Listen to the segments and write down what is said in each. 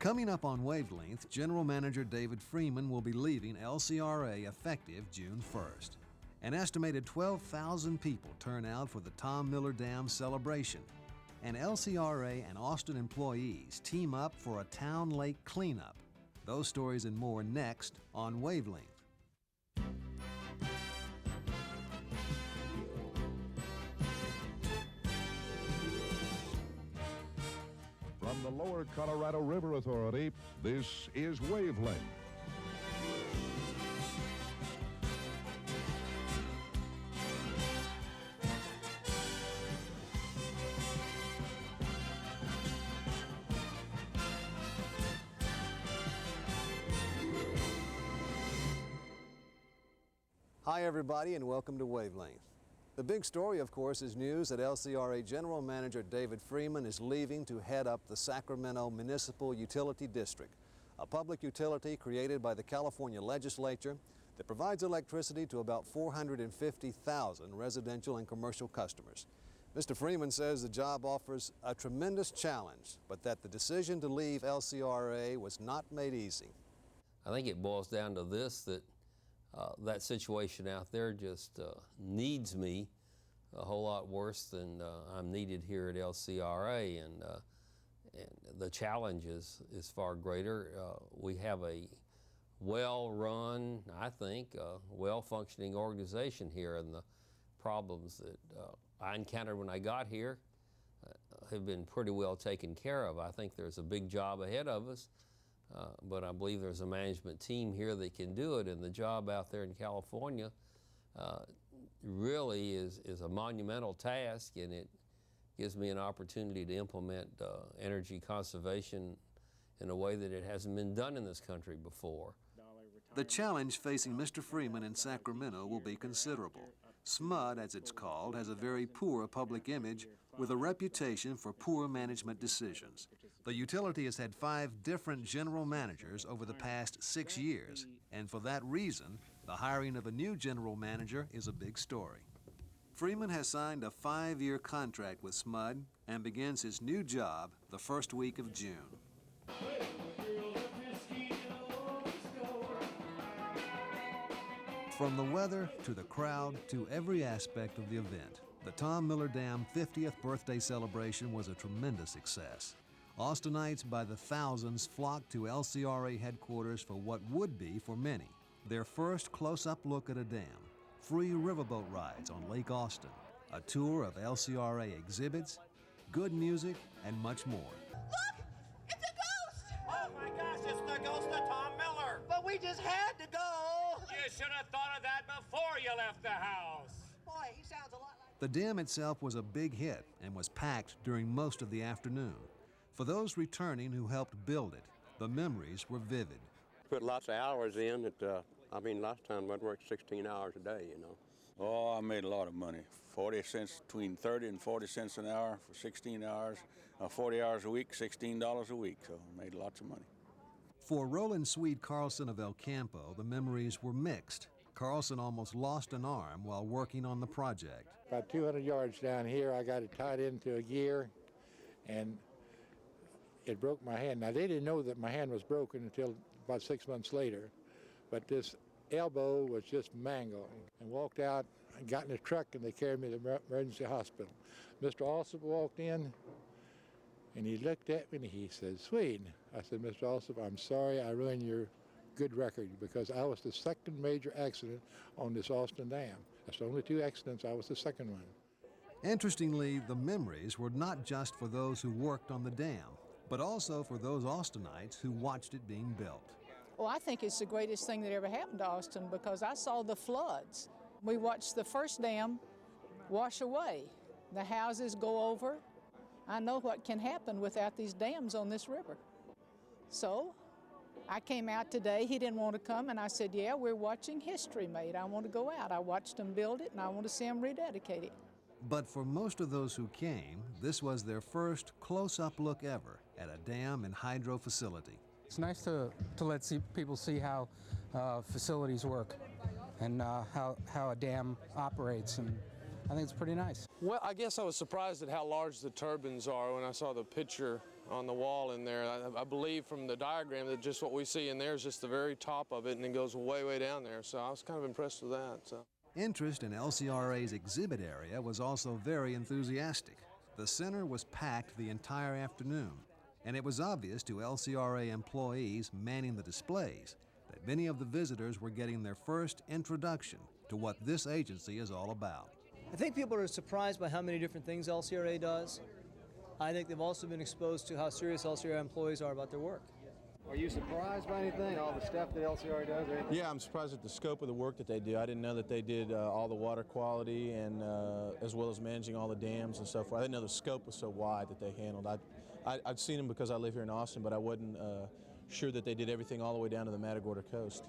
Coming up on Wavelength, General Manager David Freeman will be leaving LCRA effective June 1st. An estimated 12,000 people turn out for the Tom Miller Dam celebration. And LCRA and Austin employees team up for a town lake cleanup. Those stories and more next on Wavelength. From the Lower Colorado River Authority, this is Wavelength. Hi everybody and welcome to Wavelength. The big story, of course, is news that LCRA General Manager David Freeman is leaving to head up the Sacramento Municipal Utility District, a public utility created by the California legislature that provides electricity to about 450,000 residential and commercial customers. Mr. Freeman says the job offers a tremendous challenge, but that the decision to leave LCRA was not made easy. I think it boils down to this, that that situation out there just needs me a whole lot worse than I'm needed here at LCRA, and the challenge is far greater. We have a well-run, I think, well-functioning organization here, and the problems that I encountered when I got here have been pretty well taken care of. I think there's a big job ahead of us. But I believe there's a management team here that can do it, and the job out there in California really is a monumental task, and it gives me an opportunity to implement energy conservation in a way that it hasn't been done in this country before. The challenge facing Mr. Freeman in Sacramento will be considerable. SMUD, as it's called, has a very poor public image with a reputation for poor management decisions. The utility has had 5 different general managers over the past 6 years, and for that reason, the hiring of a new general manager is a big story. Freeman has signed a 5-year contract with SMUD and begins his new job the first week of June. From the weather to the crowd to every aspect of the event, the Tom Miller Dam 50th birthday celebration was a tremendous success. Austinites by the thousands flocked to LCRA headquarters for what would be, for many, their first close-up look at a dam, free riverboat rides on Lake Austin, a tour of LCRA exhibits, good music, and much more. Look! It's a ghost! Oh my gosh, it's the ghost of Tom Miller! But we just had to go! You should have thought of that before you left the house. Boy, he sounds a lot like... The dam itself was a big hit and was packed during most of the afternoon. For those returning who helped build it, the memories were vivid. Put lots of hours in. Last time I'd worked 16 hours a day, you know. Oh, I made a lot of money. 40 cents, between 30 and 40 cents an hour for 16 hours. 40 hours a week, $16 a week, so I made lots of money. For Roland Swede Carlson of El Campo, the memories were mixed. Carlson almost lost an arm while working on the project. About 200 yards down here, I got it tied into a gear, and it broke my hand. Now, they didn't know that my hand was broken until about 6 months later, but this elbow was just mangled. And walked out and got in a truck, and they carried me to the emergency hospital. Mr. Alsop walked in, and he looked at me and he said, "Swede." I said, "Mr. Alsop, I'm sorry I ruined your good record, because I was the second major accident on this Austin Dam. That's the only 2 accidents, I was the second one." Interestingly, the memories were not just for those who worked on the dam, but also for those Austinites who watched it being built. Well, I think it's the greatest thing that ever happened to Austin, because I saw the floods. We watched the first dam wash away. The houses go over. I know what can happen without these dams on this river. So I came out today. He didn't want to come, and I said, "Yeah, we're watching history made. I want to go out." I watched them build it, and I want to see them rededicate it. But for most of those who came, this was their first close-up look ever at a dam and hydro facility. It's nice to let people see how facilities work and how a dam operates, and I think it's pretty nice. Well, I guess I was surprised at how large the turbines are when I saw the picture on the wall in there. I believe from the diagram that just what we see in there is just the very top of it, and it goes way, way down there. So I was kind of impressed with that. So. Interest in LCRA's exhibit area was also very enthusiastic. The center was packed the entire afternoon, and it was obvious to LCRA employees manning the displays that many of the visitors were getting their first introduction to what this agency is all about. I think people are surprised by how many different things LCRA does. I think they've also been exposed to how serious LCRA employees are about their work. Are you surprised by anything, all the stuff that LCRA does? Or anything? Yeah, I'm surprised at the scope of the work that they do. I didn't know that they did all the water quality and as well as managing all the dams and so forth. I didn't know the scope was so wide that they handled. I've seen them because I live here in Austin, but I wasn't sure that they did everything all the way down to the Matagorda coast.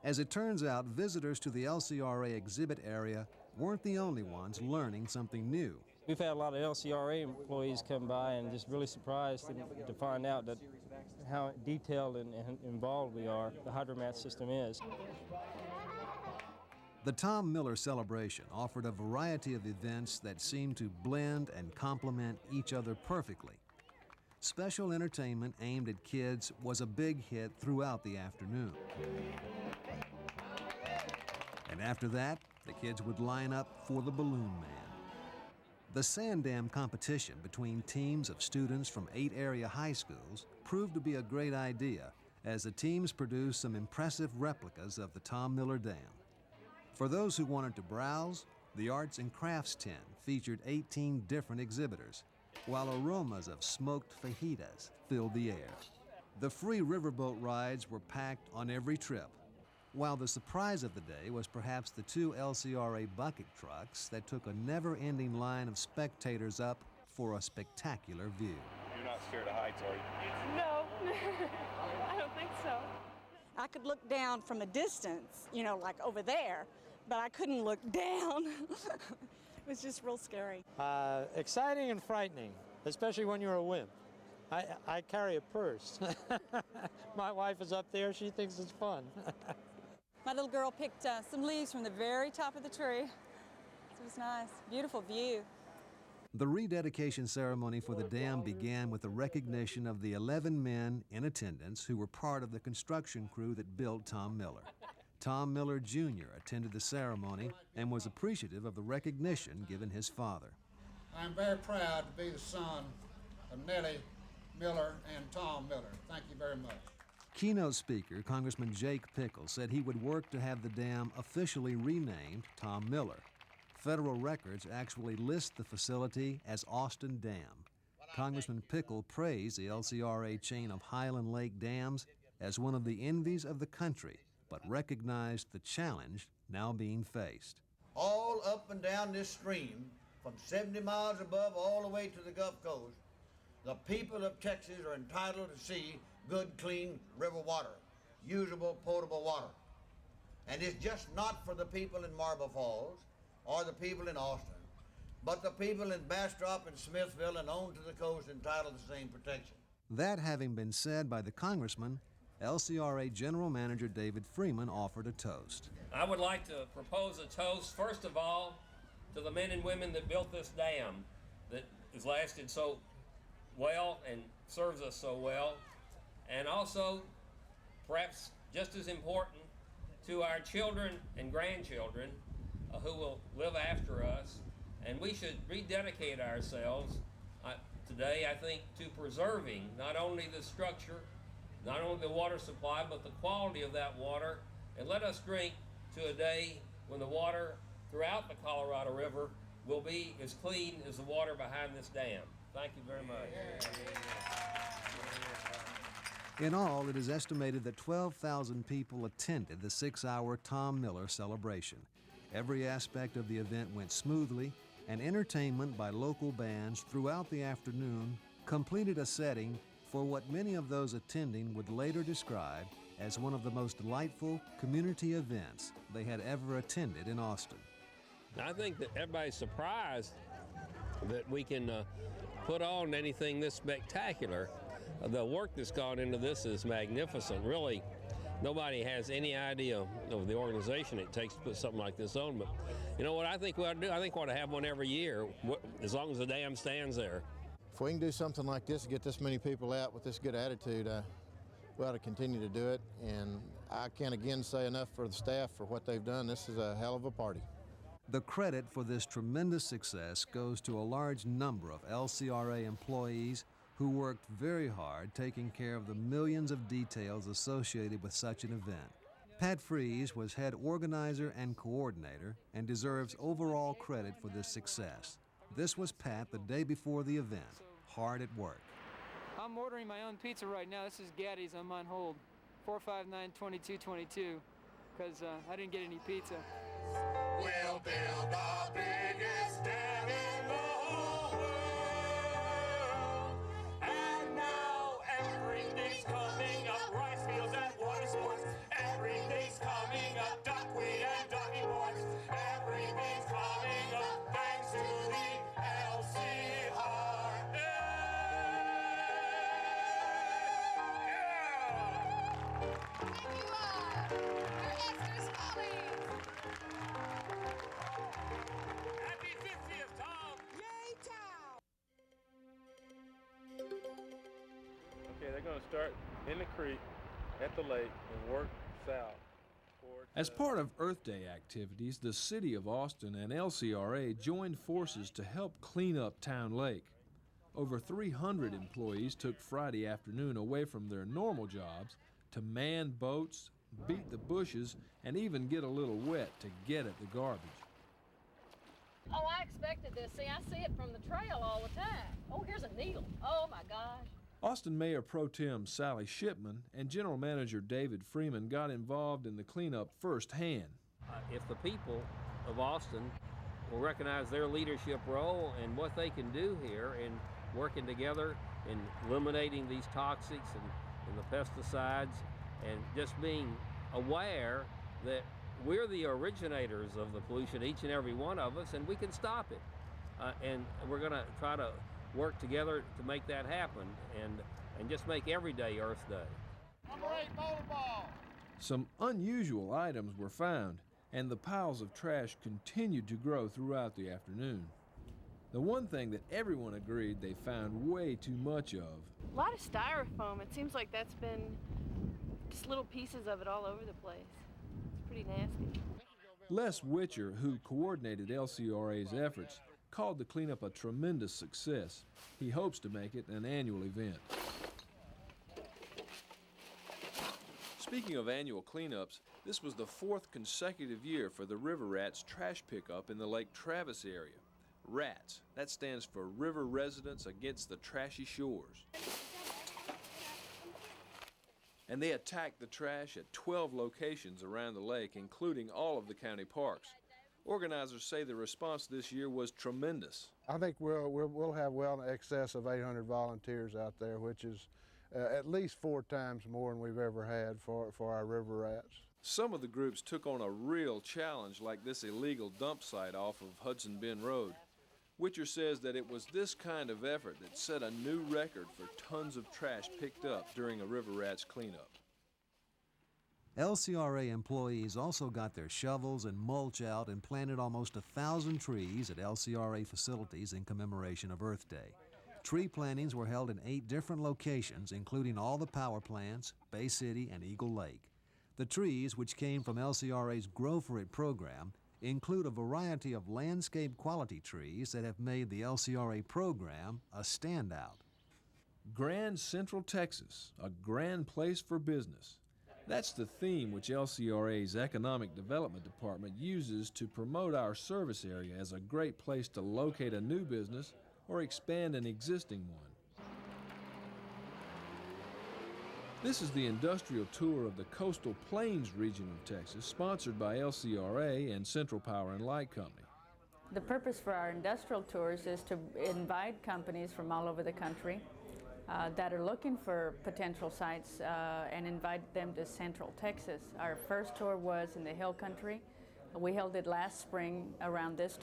As it turns out, visitors to the LCRA exhibit area weren't the only ones learning something new. We've had a lot of LCRA employees come by and just really surprised to find out that how detailed and involved we are, the hydromat system is. The Tom Miller celebration offered a variety of events that seemed to blend and complement each other perfectly. Special entertainment aimed at kids was a big hit throughout the afternoon. And after that, the kids would line up for the Balloon Man. The sand dam competition between teams of students from 8 area high schools proved to be a great idea, as the teams produced some impressive replicas of the Tom Miller Dam. For those who wanted to browse, the Arts and Crafts tent featured 18 different exhibitors, while aromas of smoked fajitas filled the air. The free riverboat rides were packed on every trip, while the surprise of the day was perhaps the 2 LCRA bucket trucks that took a never-ending line of spectators up for a spectacular view. You're not scared of heights, are you? No, I don't think so. I could look down from a distance, you know, like over there, but I couldn't look down. It was just real scary. Exciting and frightening, especially when you're a wimp. I carry a purse. My wife is up there, she thinks it's fun. My little girl picked some leaves from the very top of the tree. It was nice, beautiful view. The rededication ceremony for the dam began with the recognition of the 11 men in attendance who were part of the construction crew that built Tom Miller. Tom Miller Jr. attended the ceremony and was appreciative of the recognition given his father. I'm very proud to be the son of Nellie Miller and Tom Miller. Thank you very much. Keynote speaker Congressman Jake Pickle said he would work to have the dam officially renamed Tom Miller. Federal records actually list the facility as Austin Dam. Congressman Pickle praised the LCRA chain of Highland Lake dams as one of the envies of the country, but recognized the challenge now being faced. All up and down this stream, from 70 miles above all the way to the Gulf Coast, the people of Texas are entitled to see good, clean river water, usable, potable water. And it's just not for the people in Marble Falls or the people in Austin, but the people in Bastrop and Smithville and on to the coast entitled to the same protection. That having been said by the congressman, LCRA General Manager David Freeman offered a toast. I would like to propose a toast, first of all, to the men and women that built this dam that has lasted so well and serves us so well, and also, perhaps just as important, to our children and grandchildren who will live after us. And we should rededicate ourselves today, I think, to preserving not only the structure, not only the water supply, but the quality of that water. And let us drink to a day when the water throughout the Colorado River will be as clean as the water behind this dam. Thank you very much. In all, it is estimated that 12,000 people attended the 6-hour Tom Miller celebration. Every aspect of the event went smoothly, and entertainment by local bands throughout the afternoon completed a setting for what many of those attending would later describe as one of the most delightful community events they had ever attended in Austin. I think that everybody's surprised that we can put on anything this spectacular. The work that's gone into this is magnificent. Really, Nobody has any idea of the organization it takes to put something like this on. But you know what I think we ought to do? I think we ought to have one every year, as long as the dam stands there. If we can do something like this, get this many people out with this good attitude, we ought to continue to do it. And I can't again say enough for the staff for what they've done. This is a hell of a party. The credit for this tremendous success goes to a large number of LCRA employees who worked very hard taking care of the millions of details associated with such an event. Pat Fries was head organizer and coordinator and deserves overall credit for this success. This was Pat the day before the event, hard at work. I'm ordering my own pizza right now. This is Gaddy's. I'm on hold. 459-2222, because I didn't get any pizza. We'll build the biggest dam in the whole world. And now everything's coming up. Rice fields and water sports. Everything's coming up. Duckweed and ducky boards. Everything's coming up thanks to the LCRA. Happy 50th, Tom! Yay, Tom! Okay, they're going to start in the creek, at the lake, and work south. As part of Earth Day activities, the City of Austin and LCRA joined forces to help clean up Town Lake. Over 300 employees took Friday afternoon away from their normal jobs to man boats, beat the bushes, and even get a little wet to get at the garbage. Oh, I expected this. See, I see it from the trail all the time. Oh, here's a needle. Oh, my gosh. Austin Mayor Pro Tem Sally Shipman and General Manager David Freeman got involved in the cleanup firsthand. If the people of Austin will recognize their leadership role and what they can do here in working together in eliminating these toxics and the pesticides, and just being aware that we're the originators of the pollution, each and every one of us, and we can stop it. And we're going to try to work together to make that happen and just make every day Earth Day. Number 8 bowling ball. Some unusual items were found, and the piles of trash continued to grow throughout the afternoon. The one thing that everyone agreed they found way too much of. A lot of styrofoam. It seems like that's been just little pieces of it all over the place. It's pretty nasty. Les Witcher, who coordinated LCRA's efforts, called the cleanup a tremendous success. He hopes to make it an annual event. Speaking of annual cleanups, this was the 4th consecutive year for the River Rats trash pickup in the Lake Travis area. RATS, that stands for River Residents Against the Trashy Shores. And they attacked the trash at 12 locations around the lake, including all of the county parks. Organizers say the response this year was tremendous. I think we'll have well in excess of 800 volunteers out there, which is at least 4 times more than we've ever had for our river rats. Some of the groups took on a real challenge, like this illegal dump site off of Hudson Bend Road. Witcher says that it was this kind of effort that set a new record for tons of trash picked up during a river rats cleanup. LCRA employees also got their shovels and mulch out and planted almost 1,000 trees at LCRA facilities in commemoration of Earth Day. Tree plantings were held in 8 different locations, including all the power plants, Bay City, and Eagle Lake. The trees, which came from LCRA's Grow For It program, include a variety of landscape quality trees that have made the LCRA program a standout. Grand Central Texas, a grand place for business. That's the theme which LCRA's Economic Development Department uses to promote our service area as a great place to locate a new business or expand an existing one. This is the industrial tour of the Coastal Plains region of Texas, sponsored by LCRA and Central Power and Light Company. The purpose for our industrial tours is to invite companies from all over the country that are looking for potential sites and invite them to Central Texas. Our first tour was in the Hill Country. We held it last spring around this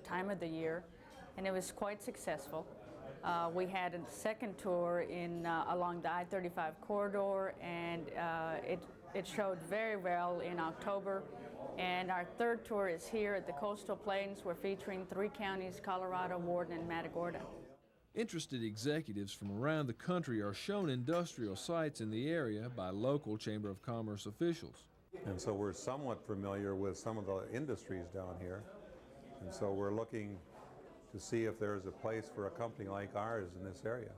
time of the year, and it was quite successful. We had a second tour along the I-35 corridor, and it showed very well in October. And our third tour is here at the Coastal Plains. We're featuring 3 counties, Colorado, Warden, and Matagorda. Interested executives from around the country are shown industrial sites in the area by local Chamber of Commerce officials. And so we're somewhat familiar with some of the industries down here. And so we're looking to see if there's a place for a company like ours in this area.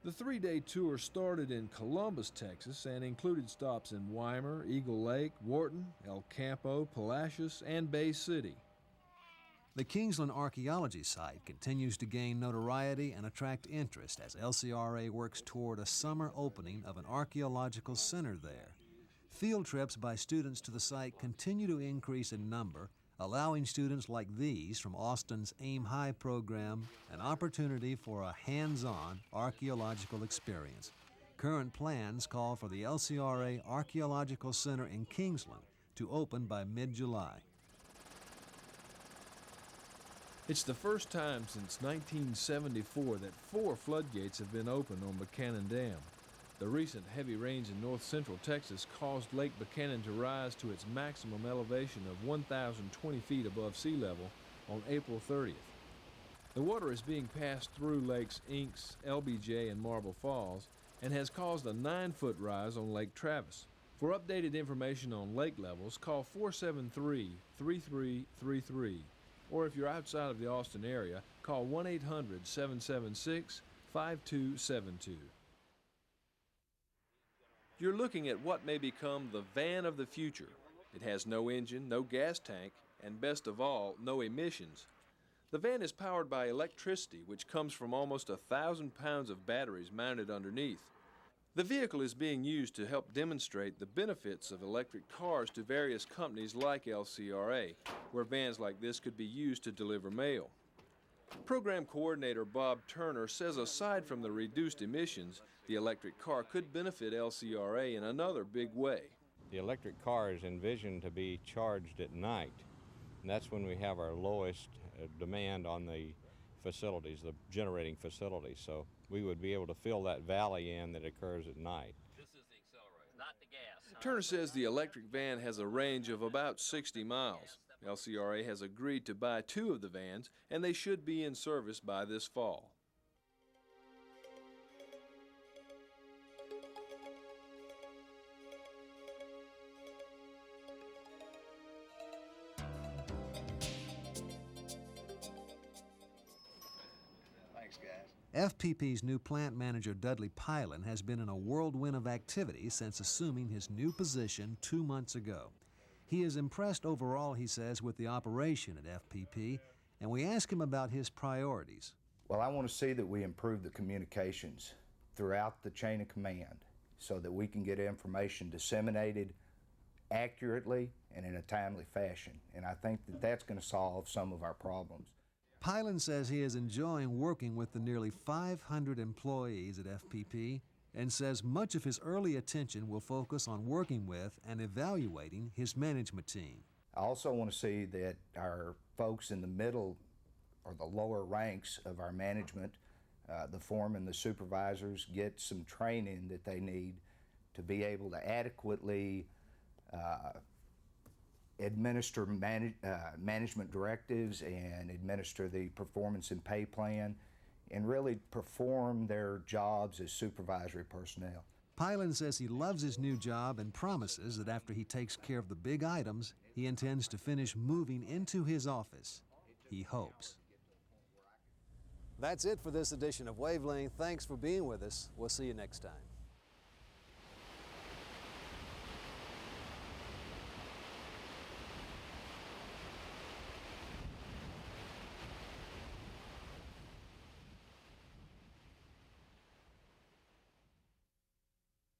The 3-day tour started in Columbus, Texas, and included stops in Weimar, Eagle Lake, Wharton, El Campo, Palacios, and Bay City. The Kingsland Archaeology Site continues to gain notoriety and attract interest as LCRA works toward a summer opening of an archaeological center there. Field trips by students to the site continue to increase in number, allowing students like these from Austin's Aim High program an opportunity for a hands-on archaeological experience. Current plans call for the LCRA Archaeological Center in Kingsland to open by mid-July. It's the first time since 1974 that 4 floodgates have been opened on Buchanan Dam. The recent heavy rains in north-central Texas caused Lake Buchanan to rise to its maximum elevation of 1,020 feet above sea level on April 30th. The water is being passed through Lakes Inks, LBJ, and Marble Falls and has caused a 9-foot rise on Lake Travis. For updated information on lake levels, call 473-3333. Or if you're outside of the Austin area, call 1-800-776-5272. You're looking at what may become the van of the future. It has no engine, no gas tank, and best of all, no emissions. The van is powered by electricity, which comes from almost 1,000 pounds of batteries mounted underneath. The vehicle is being used to help demonstrate the benefits of electric cars to various companies like LCRA, where vans like this could be used to deliver mail. Program Coordinator Bob Turner says aside from the reduced emissions, the electric car could benefit LCRA in another big way. The electric car is envisioned to be charged at night, and that's when we have our lowest demand on the facilities, the generating facilities. So we would be able to fill that valley in that occurs at night. This is the accelerator, not the gas. Turner says the electric van has a range of about 60 miles. LCRA has agreed to buy 2 of the vans, and they should be in service by this fall. FPP's new plant manager, Dudley Pylon, has been in a whirlwind of activity since assuming his new position 2 months ago. He is impressed overall, he says, with the operation at FPP, and we ask him about his priorities. Well, I want to see that we improve the communications throughout the chain of command so that we can get information disseminated accurately and in a timely fashion. And I think that that's going to solve some of our problems. Pylon says he is enjoying working with the nearly 500 employees at FPP and says much of his early attention will focus on working with and evaluating his management team. I also want to see that our folks in the middle or the lower ranks of our management, the foremen, the supervisors, get some training that they need to be able to adequately administer management directives and administer the performance and pay plan and really perform their jobs as supervisory personnel. Pylon says he loves his new job and promises that after he takes care of the big items, he intends to finish moving into his office. He hopes. That's it for this edition of Wavelength. Thanks for being with us. We'll see you next time.